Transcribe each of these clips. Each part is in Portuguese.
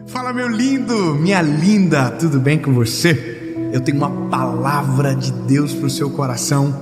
Fala, meu lindo, minha linda, tudo bem com você? Eu tenho uma palavra de Deus para o seu coração.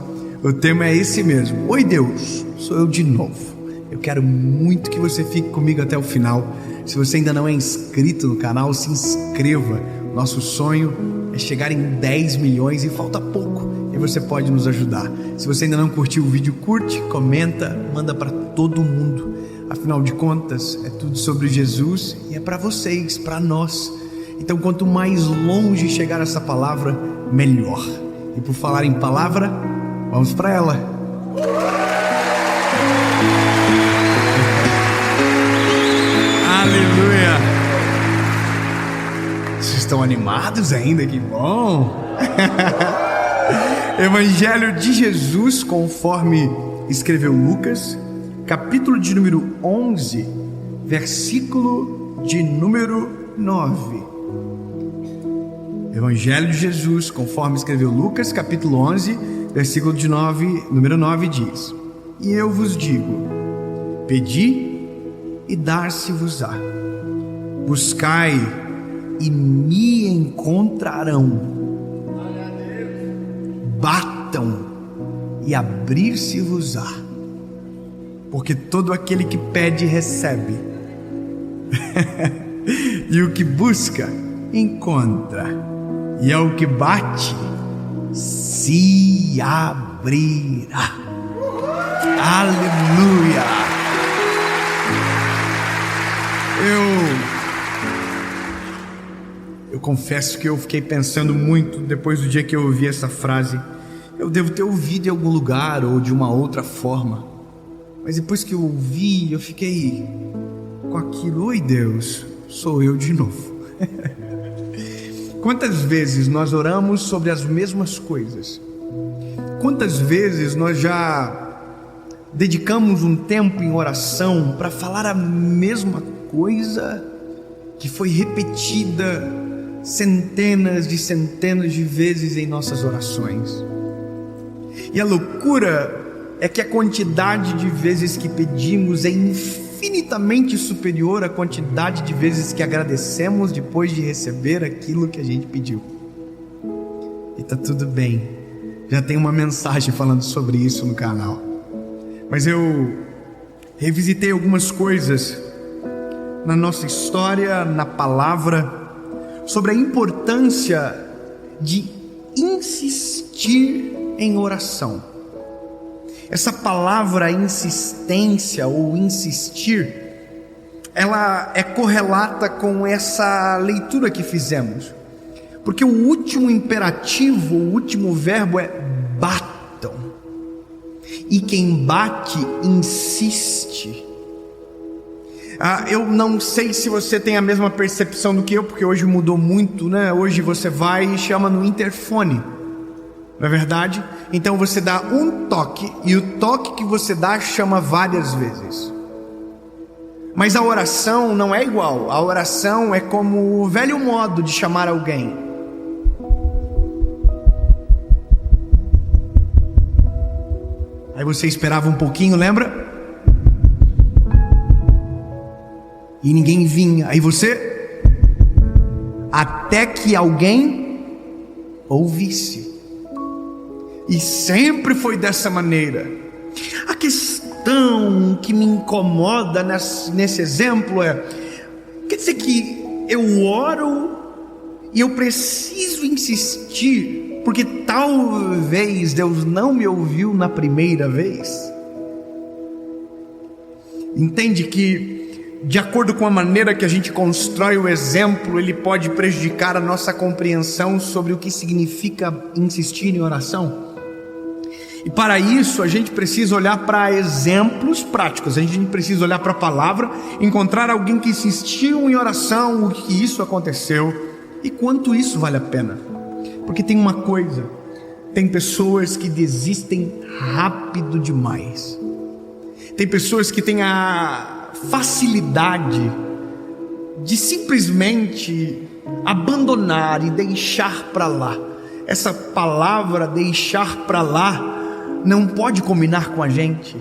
O tema é esse mesmo. Oi, Deus, sou eu de novo. Eu quero muito que você fique comigo até o final. Se você ainda não é inscrito no canal, se inscreva. Nosso sonho é chegar em 10 milhões e falta pouco. E você pode nos ajudar. Se você ainda não curtiu o vídeo, curte, comenta, manda para todo mundo. Afinal de contas, é tudo sobre Jesus e é para vocês, para nós. Então, quanto mais longe chegar essa palavra, melhor. E por falar em palavra, vamos para ela. Aleluia! Vocês estão animados ainda? Que bom! Evangelho de Jesus, conforme escreveu Lucas, capítulo de número 11, versículo de número 9. Evangelho de Jesus, conforme escreveu Lucas, capítulo 11, versículo de número 9 diz: E eu vos digo, pedi e dar-se-vos-á, buscai e me encontrarão, batam e abrir-se-vos-á. Porque todo aquele que pede, recebe. E o que busca, encontra. E ao que bate, se abrirá. Aleluia! Eu confesso que eu fiquei pensando muito depois do dia que eu ouvi essa frase. Eu devo ter ouvido em algum lugar ou de uma outra forma. Mas depois que eu ouvi, eu fiquei com aquilo. Oi, Deus, sou eu de novo. Quantas vezes nós oramos sobre as mesmas coisas? Quantas vezes nós já dedicamos um tempo em oração para falar a mesma coisa que foi repetida centenas de vezes em nossas orações? E a loucura é que a quantidade de vezes que pedimos é infinitamente superior à quantidade de vezes que agradecemos depois de receber aquilo que a gente pediu. E tá tudo bem, já tem uma mensagem falando sobre isso no canal. Mas eu revisitei algumas coisas na nossa história, na palavra, sobre a importância de insistir em oração. Essa palavra insistência ou insistir, ela é correlata com essa leitura que fizemos, porque o último imperativo, o último verbo é batam, e quem bate insiste. Eu não sei se você tem a mesma percepção do que eu, porque hoje mudou muito, né? Hoje você vai e chama no interfone, não é verdade? Então você dá um toque, e o toque que você dá chama várias vezes. Mas a oração não é igual. A oração é como o velho modo de chamar alguém. Aí você esperava um pouquinho, lembra? E ninguém vinha. Aí você, até que alguém ouvisse. E sempre foi dessa maneira. A questão que me incomoda nesse exemplo quer dizer que eu oro e eu preciso insistir, porque talvez Deus não me ouviu na primeira vez. Entende que, de acordo com a maneira que a gente constrói o exemplo, ele pode prejudicar a nossa compreensão sobre o que significa insistir em oração? E para isso a gente precisa olhar para exemplos práticos, a gente precisa olhar para a palavra, encontrar alguém que insistiu em oração, o que isso aconteceu e quanto isso vale a pena. Porque tem uma coisa, tem pessoas que desistem rápido demais, tem pessoas que têm a facilidade de simplesmente abandonar e deixar para lá. Essa palavra deixar para lá não pode combinar com a gente.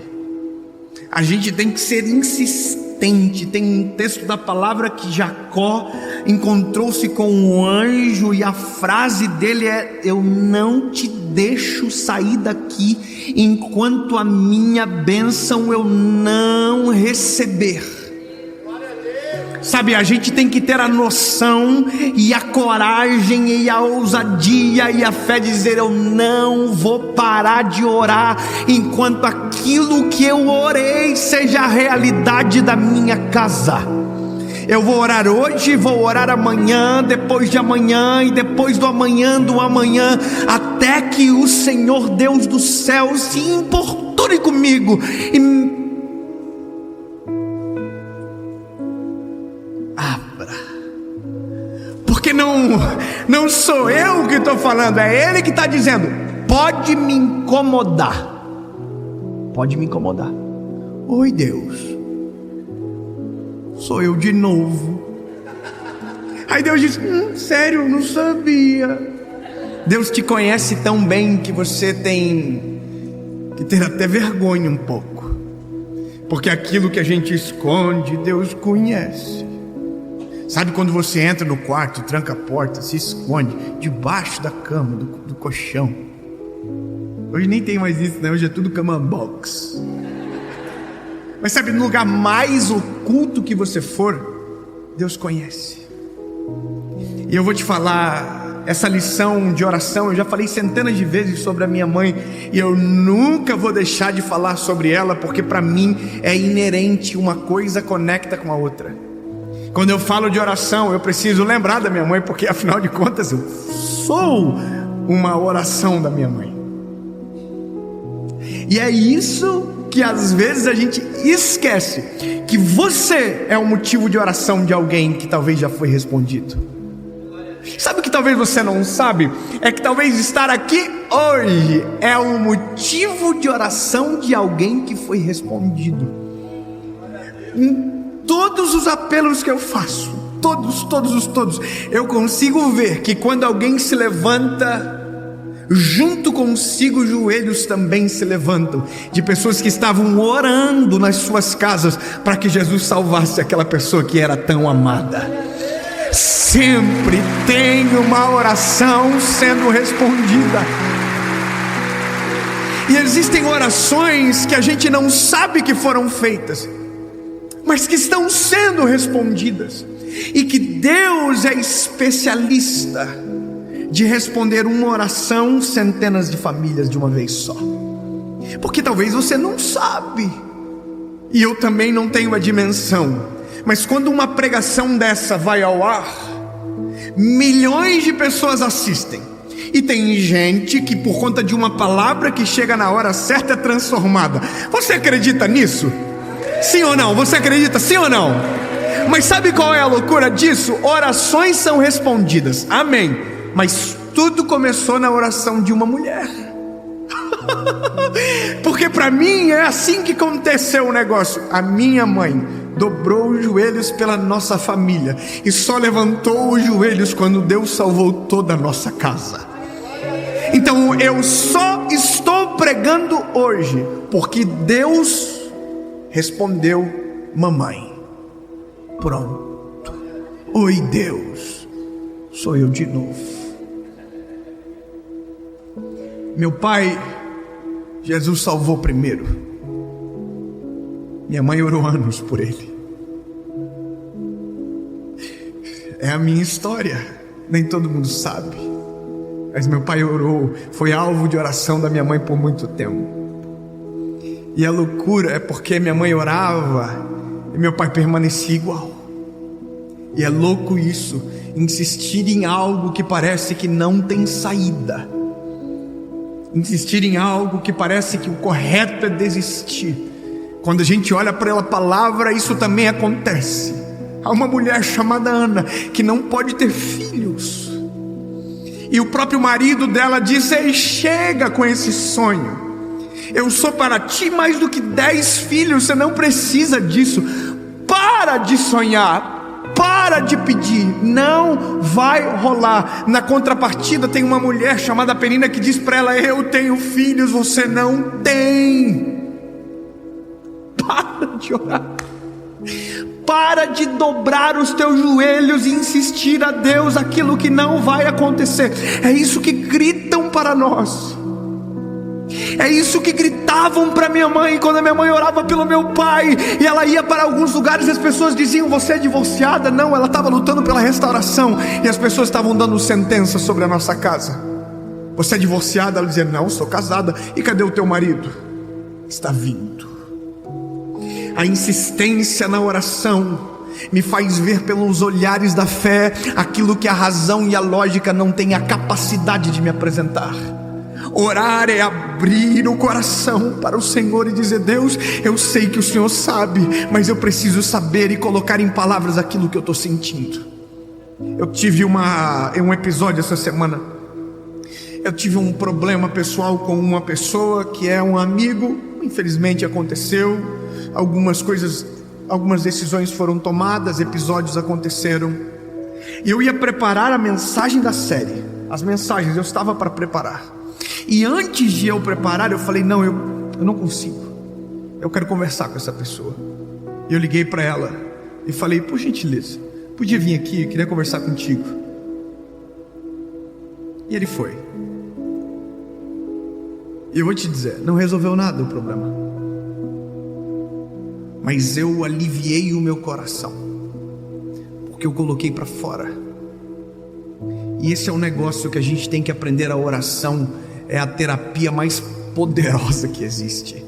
A gente tem que ser insistente. Tem um texto da palavra que Jacó encontrou-se com um anjo e a frase dele é: eu não te deixo sair daqui enquanto a minha bênção eu não receber. Sabe, a gente tem que ter a noção e a coragem e a ousadia e a fé de dizer: eu não vou parar de orar enquanto aquilo que eu orei seja a realidade da minha casa. Eu vou orar hoje, vou orar amanhã, depois de amanhã e depois do amanhã, até que o Senhor Deus do céu se importune comigo e porque não sou eu que estou falando, é Ele que está dizendo: pode me incomodar, pode me incomodar. Oi, Deus, sou eu de novo. Aí Deus diz: sério, não sabia. Deus te conhece tão bem que você tem que ter até vergonha um pouco, porque aquilo que a gente esconde, Deus conhece. Sabe quando você entra no quarto, tranca a porta, se esconde debaixo da cama, do colchão? Hoje nem tem mais isso, né? Hoje é tudo cama box. Mas sabe, no lugar mais oculto que você for, Deus conhece. E eu vou te falar, essa lição de oração, eu já falei centenas de vezes sobre a minha mãe, e eu nunca vou deixar de falar sobre ela, porque para mim é inerente, uma coisa conecta com a outra. Quando eu falo de oração, eu preciso lembrar da minha mãe, porque afinal de contas eu sou uma oração da minha mãe. E é isso que às vezes a gente esquece, que você é um motivo de oração de alguém que talvez já foi respondido. Sabe o que talvez você não sabe? É que talvez estar aqui hoje é um motivo de oração de alguém que foi respondido. Todos os apelos que eu faço, todos, eu consigo ver que quando alguém se levanta, junto consigo os joelhos também se levantam, de pessoas que estavam orando nas suas casas para que Jesus salvasse aquela pessoa que era tão amada. Sempre tem uma oração sendo respondida. E existem orações que a gente não sabe que foram feitas, mas que estão sendo respondidas, e que Deus é especialista de responder uma oração, centenas de famílias de uma vez só. Porque talvez você não sabe, e eu também não tenho a dimensão, mas quando uma pregação dessa vai ao ar, milhões de pessoas assistem, e tem gente que por conta de uma palavra que chega na hora certa é transformada. Você acredita nisso? Sim ou não? Você acredita, sim ou não? Mas sabe qual é a loucura disso? Orações são respondidas, amém, mas tudo começou na oração de uma mulher. Porque para mim é assim que aconteceu o negócio. A minha mãe dobrou os joelhos pela nossa família e só levantou os joelhos quando Deus salvou toda a nossa casa. Então eu só estou pregando hoje porque Deus respondeu mamãe. Pronto. Oi, Deus, sou eu de novo. Meu pai, Jesus salvou primeiro. Minha mãe orou anos por ele. É a minha história. Nem todo mundo sabe, mas meu pai orou, foi alvo de oração da minha mãe por muito tempo. E a loucura é porque minha mãe orava e meu pai permanecia igual. E é louco isso, insistir em algo que parece que não tem saída, insistir em algo que parece que o correto é desistir. Quando a gente olha para a palavra, isso também acontece. Há uma mulher chamada Ana que não pode ter filhos, e o próprio marido dela disse: ei, chega com esse sonho, eu sou para ti mais do que 10 filhos, você não precisa disso. Para de sonhar, para de pedir, não vai rolar. Na contrapartida tem uma mulher chamada Penina que diz para ela: eu tenho filhos, você não tem. Para de orar, Para de dobrar os teus joelhos e insistir a Deus aquilo que não vai acontecer. É isso que gritam para nós. É isso que gritavam para minha mãe quando a minha mãe orava pelo meu pai. E ela ia para alguns lugares e as pessoas diziam: você é divorciada? Não, ela estava lutando pela restauração. E as pessoas estavam dando sentença sobre a nossa casa. Você é divorciada? Ela dizia: não, sou casada. E cadê o teu marido? Está vindo. A insistência na oração me faz ver pelos olhares da fé aquilo que a razão e a lógica não têm a capacidade de me apresentar. Orar é abrir o coração para o Senhor e dizer: Deus, eu sei que o Senhor sabe, mas eu preciso saber e colocar em palavras aquilo que eu estou sentindo. Eu tive um episódio essa semana. Eu tive um problema pessoal com uma pessoa que é um amigo. Infelizmente aconteceu. Algumas decisões foram tomadas, episódios aconteceram. E eu ia preparar a mensagem da série. As mensagens eu estava para preparar. E antes de eu preparar, eu falei: não, eu não consigo. Eu quero conversar com essa pessoa. E eu liguei para ela e falei: por gentileza, podia vir aqui, eu queria conversar contigo. E ele foi. E eu vou te dizer, não resolveu nada o problema, mas eu aliviei o meu coração, porque eu coloquei para fora. E esse é um negócio que a gente tem que aprender. A oração é a terapia mais poderosa que existe.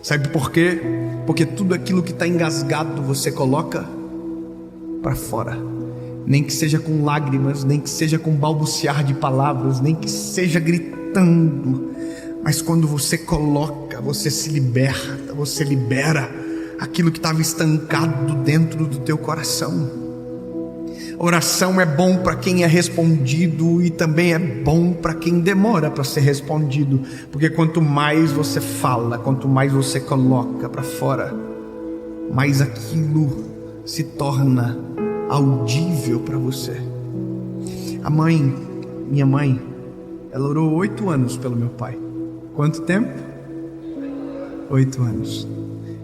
Sabe por quê? Porque tudo aquilo que está engasgado você coloca para fora. Nem que seja com lágrimas, nem que seja com balbuciar de palavras, nem que seja gritando. Mas quando você coloca, você se liberta, você libera aquilo que estava estancado dentro do teu coração. Oração é bom para quem é respondido e também é bom para quem demora para ser respondido, porque quanto mais você fala, quanto mais você coloca para fora, mais aquilo se torna audível para você. Minha mãe, ela orou 8 anos pelo meu pai. Quanto tempo? 8 anos.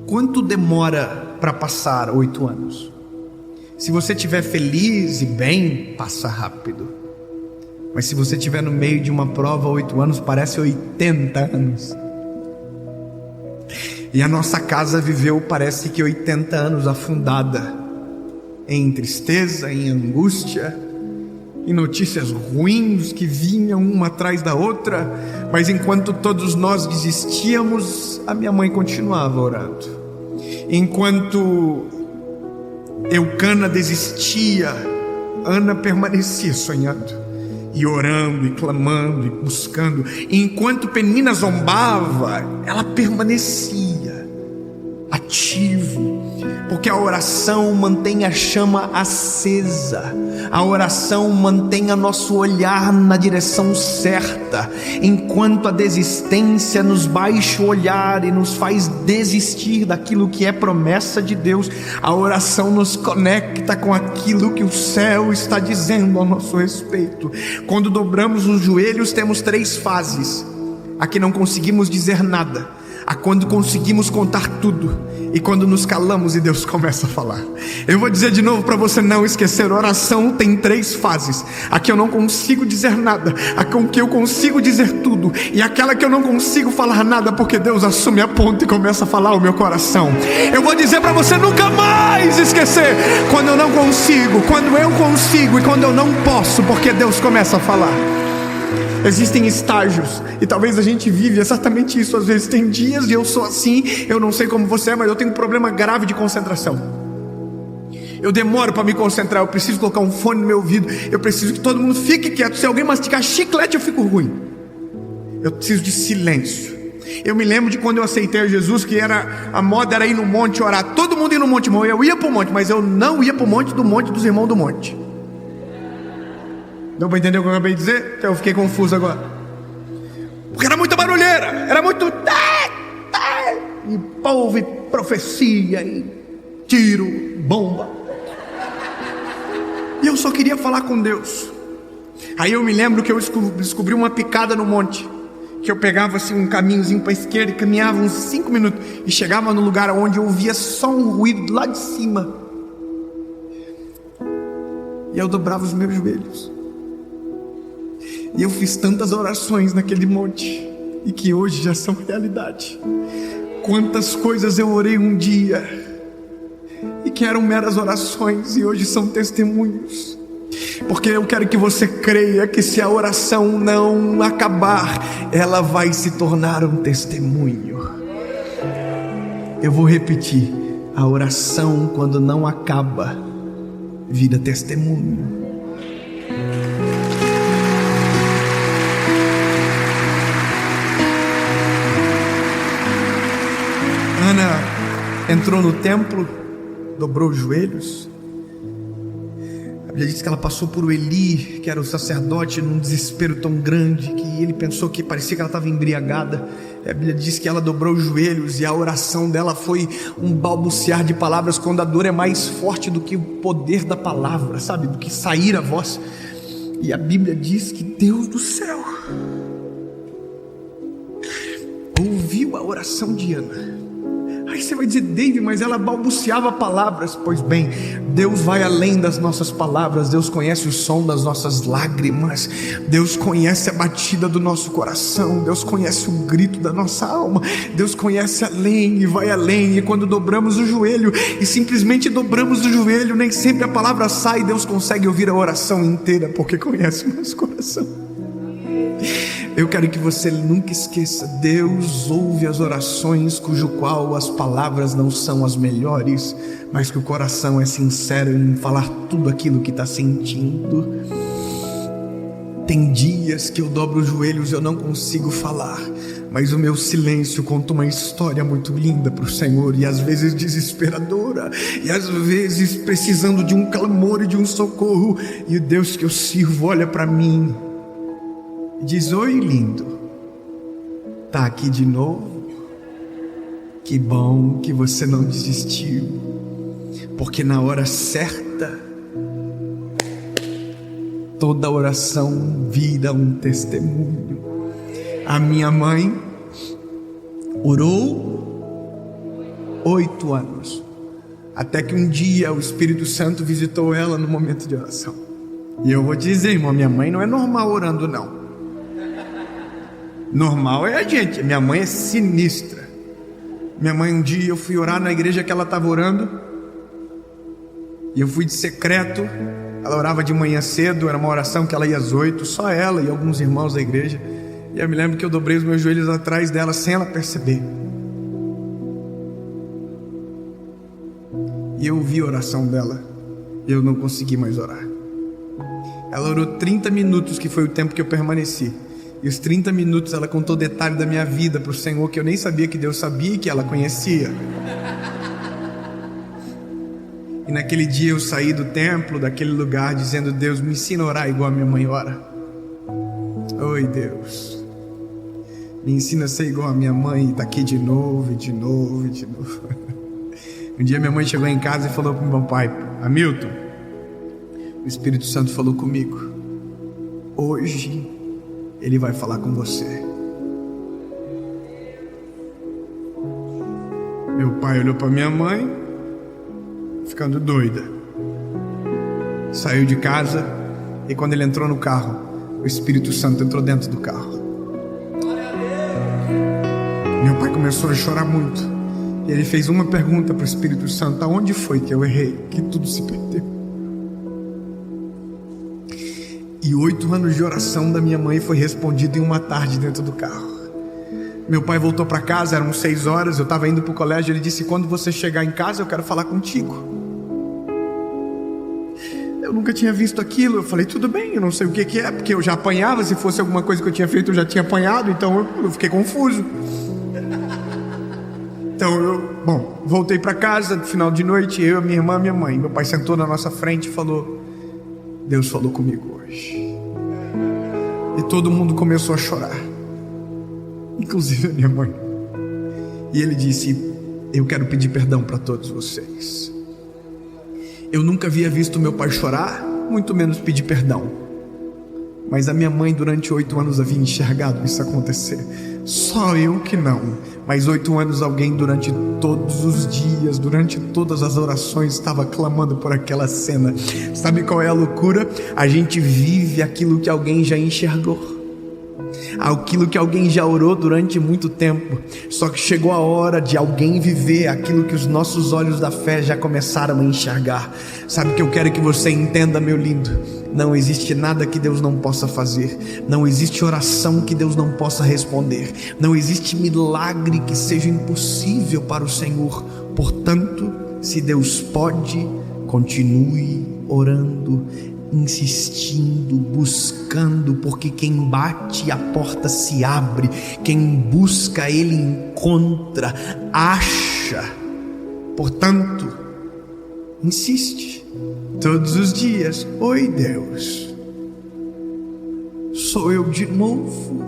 Quanto demora para passar 8 anos? Se você estiver feliz e bem, passa rápido. Mas se você estiver no meio de uma prova, 8 anos parece 80 anos. E a nossa casa viveu, parece que 80 anos afundada em tristeza, em angústia, em notícias ruins que vinham uma atrás da outra. Mas enquanto todos nós desistíamos, a minha mãe continuava orando. Enquanto Eucana desistia, Ana permanecia sonhando e orando e clamando e buscando. E enquanto Penina zombava, ela permanecia ativo, porque a oração mantém a chama acesa. A oração mantém nosso olhar na direção certa, enquanto a desistência nos baixa o olhar e nos faz desistir daquilo que é promessa de Deus. A oração nos conecta com aquilo que o céu está dizendo ao nosso respeito. Quando dobramos os joelhos, temos 3 fases: a que não conseguimos dizer nada, a quando conseguimos contar tudo, e quando nos calamos e Deus começa a falar. Eu vou dizer de novo para você não esquecer: oração tem 3 fases: a que eu não consigo dizer nada, a com que eu consigo dizer tudo, e aquela que eu não consigo falar nada, porque Deus assume a ponta e começa a falar o meu coração. Eu vou dizer para você nunca mais esquecer quando eu não consigo, quando eu consigo e quando eu não posso, porque Deus começa a falar. Existem estágios, e talvez a gente vive exatamente isso. Às vezes tem dias, e eu sou assim, eu não sei como você é, mas eu tenho um problema grave de concentração. Eu demoro para me concentrar, eu preciso colocar um fone no meu ouvido, eu preciso que todo mundo fique quieto. Se alguém mastigar chiclete, eu fico ruim. Eu preciso de silêncio. Eu me lembro de quando eu aceitei Jesus, que a moda era ir no monte orar. Todo mundo ia no monte, irmão. Eu ia para o monte, mas eu não ia para o monte dos irmãos do monte. Deu para entender o que eu acabei de dizer? Eu fiquei confuso agora. Porque era muita barulheira, era muito e povo, e profecia, e tiro, bomba. E eu só queria falar com Deus. Aí eu me lembro que eu descobri uma picada no monte, que eu pegava assim um caminhozinho para a esquerda e caminhava uns 5 minutos e chegava no lugar onde eu ouvia só um ruído lá de cima. E eu dobrava os meus joelhos. E eu fiz tantas orações naquele monte e que hoje já são realidade. Quantas coisas eu orei um dia e que eram meras orações e hoje são testemunhos. Porque eu quero que você creia que se a oração não acabar, ela vai se tornar um testemunho. Eu vou repetir: a oração, quando não acaba, vira testemunho. Ana entrou no templo, dobrou os joelhos. A Bíblia diz que ela passou por Eli, que era o sacerdote, num desespero tão grande que ele pensou que parecia que ela estava embriagada. A Bíblia diz que ela dobrou os joelhos e a oração dela foi um balbuciar de palavras, quando a dor é mais forte do que o poder da palavra, sabe, do que sair a voz. E a Bíblia diz que Deus do céu ouviu a oração de Ana. Aí você vai dizer: David, mas ela balbuciava palavras. Pois bem, Deus vai além das nossas palavras. Deus conhece o som das nossas lágrimas. Deus conhece a batida do nosso coração. Deus conhece o grito da nossa alma. Deus conhece além e vai além. E quando dobramos o joelho e simplesmente dobramos o joelho, nem sempre a palavra sai. Deus consegue ouvir a oração inteira, porque conhece o nosso coração. Eu quero que você nunca esqueça: Deus ouve as orações cujo qual as palavras não são as melhores, mas que o coração é sincero em falar tudo aquilo que está sentindo. Tem dias que eu dobro os joelhos e eu não consigo falar, mas o meu silêncio conta uma história muito linda para o Senhor, e às vezes desesperadora, e às vezes precisando de um clamor e de um socorro. E o Deus que eu sirvo olha para mim e diz: oi, lindo, tá aqui de novo? Que bom que você não desistiu, porque na hora certa toda oração vira um testemunho. A minha mãe orou 8 anos, até que um dia o Espírito Santo visitou ela no momento de oração. E eu vou dizer, irmão, minha mãe não é normal orando, não. Normal é a gente, minha mãe é sinistra. Minha mãe, um dia eu fui orar na igreja que ela estava orando, e eu fui de secreto. Ela orava de manhã cedo, era uma oração que ela ia às 8, só ela e alguns irmãos da igreja. E eu me lembro que eu dobrei os meus joelhos atrás dela sem ela perceber, e eu ouvi a oração dela. Eu não consegui mais orar. Ela orou 30 minutos, que foi o tempo que eu permaneci. E os 30 minutos ela contou detalhe da minha vida para o Senhor, que eu nem sabia que Deus sabia e que ela conhecia. E naquele dia eu saí do templo, daquele lugar, dizendo: Deus, me ensina a orar igual a minha mãe ora. Oi, Deus, me ensina a ser igual a minha mãe. E está aqui de novo, e de novo, e de novo. Um dia minha mãe chegou em casa e falou para o meu pai: Hamilton, o Espírito Santo falou comigo, hoje Ele vai falar com você. Meu pai olhou para minha mãe, ficando doida. Saiu de casa, e quando ele entrou no carro, o Espírito Santo entrou dentro do carro. Meu pai começou a chorar muito, e ele fez uma pergunta para o Espírito Santo: aonde foi que eu errei, que tudo se perdeu? E 8 anos de oração da minha mãe foi respondido em uma tarde dentro do carro. Meu pai voltou para casa, eram 6 horas, eu estava indo para o colégio. Ele disse: quando você chegar em casa eu quero falar contigo. Eu nunca tinha visto aquilo. Eu falei: tudo bem, eu não sei o que é, porque eu já apanhava. Se fosse alguma coisa que eu tinha feito, eu já tinha apanhado. Então eu fiquei confuso. Então eu voltei para casa no final de noite, eu, minha irmã, minha mãe. Meu pai sentou na nossa frente e falou: Deus falou comigo hoje. E todo mundo começou a chorar, inclusive a minha mãe. E ele disse: eu quero pedir perdão para todos vocês. Eu nunca havia visto meu pai chorar, muito menos pedir perdão. Mas a minha mãe durante 8 anos havia enxergado isso acontecer. Só eu que não. Mas 8 anos alguém durante todos os dias, durante todas as orações, estava clamando por aquela cena. Sabe qual é a loucura? A gente vive aquilo que alguém já enxergou, aquilo que alguém já orou durante muito tempo. Só que chegou a hora de alguém viver aquilo que os nossos olhos da fé já começaram a enxergar. Sabe o que eu quero que você entenda, meu lindo? Não existe nada que Deus não possa fazer. Não existe oração que Deus não possa responder. Não existe milagre que seja impossível para o Senhor. Portanto, se Deus pode, continue orando, insistindo, buscando, porque quem bate a porta se abre, quem busca ele encontra, acha. Portanto, insiste todos os dias. Oi, Deus, sou eu de novo.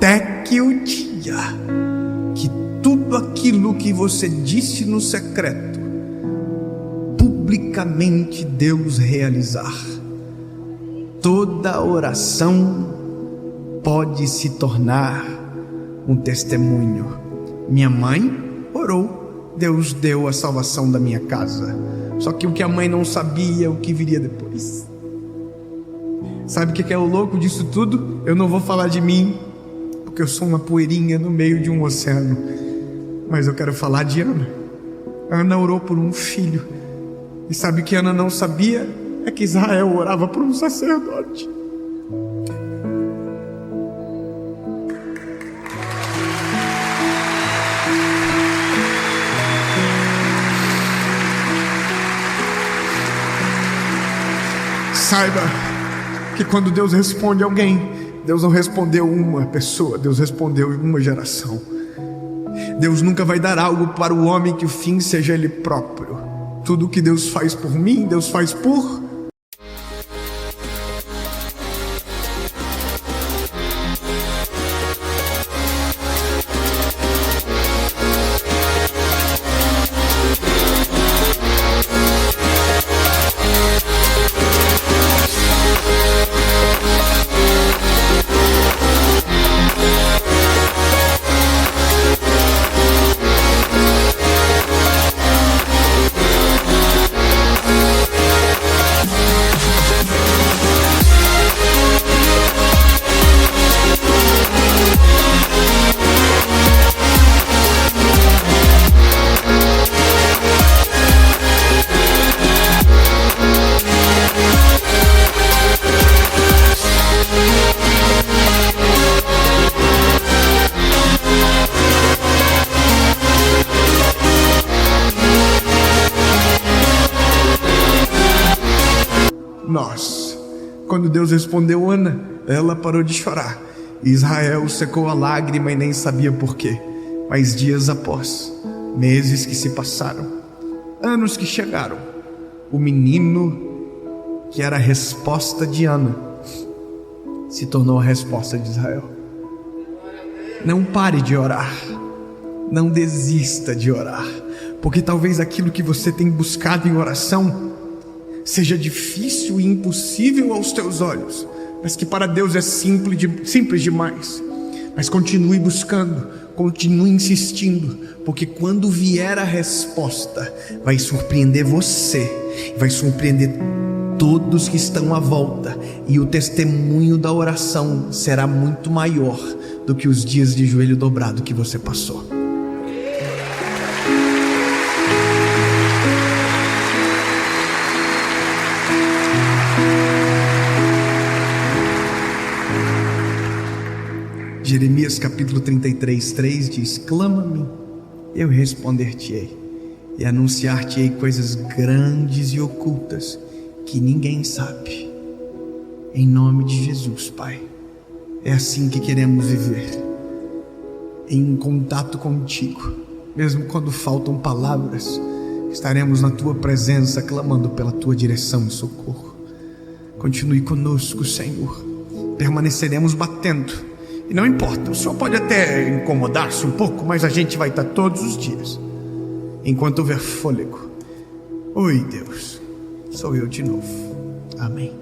Até que o dia que tudo aquilo que você disse no secreto, publicamente Deus realizar. Toda oração pode se tornar um testemunho. Minha mãe orou, Deus deu a salvação da minha casa. Só que o que a mãe não sabia, o que viria depois. Sabe o que é o louco disso tudo? Eu não vou falar de mim, porque eu sou uma poeirinha no meio de um oceano. Mas eu quero falar de Ana. Ana orou por um filho. E sabe o que Ana não sabia? É que Israel orava por um sacerdote. Saiba que quando Deus responde a alguém, Deus não respondeu uma pessoa, Deus respondeu uma geração. Deus nunca vai dar algo para o homem que o fim seja ele próprio. Tudo que Deus faz por mim, Deus faz por... Quando Deus respondeu Ana, ela parou de chorar. Israel secou a lágrima e nem sabia por quê. Mas dias após, meses que se passaram, anos que chegaram, o menino que era a resposta de Ana se tornou a resposta de Israel. Não pare de orar. Não desista de orar. Porque talvez aquilo que você tem buscado em oração seja difícil e impossível aos teus olhos, mas que para Deus é simples demais. Mas continue buscando, Continue insistindo, porque quando vier a resposta, vai surpreender você, vai surpreender todos que estão à volta, e o testemunho da oração será muito maior do que os dias de joelho dobrado que você passou. Jeremias capítulo 33, 3 diz: clama-me, eu responder-te-ei, e anunciar-te-ei coisas grandes e ocultas que ninguém sabe. Em nome de Jesus, Pai, é assim que queremos viver, em contato contigo. Mesmo quando faltam palavras, estaremos na tua presença, clamando pela tua direção e socorro. Continue conosco, Senhor, permaneceremos batendo. E não importa, o Senhor pode até incomodar-se um pouco, mas a gente vai estar todos os dias, enquanto houver fôlego. Oi, Deus, sou eu de novo. Amém.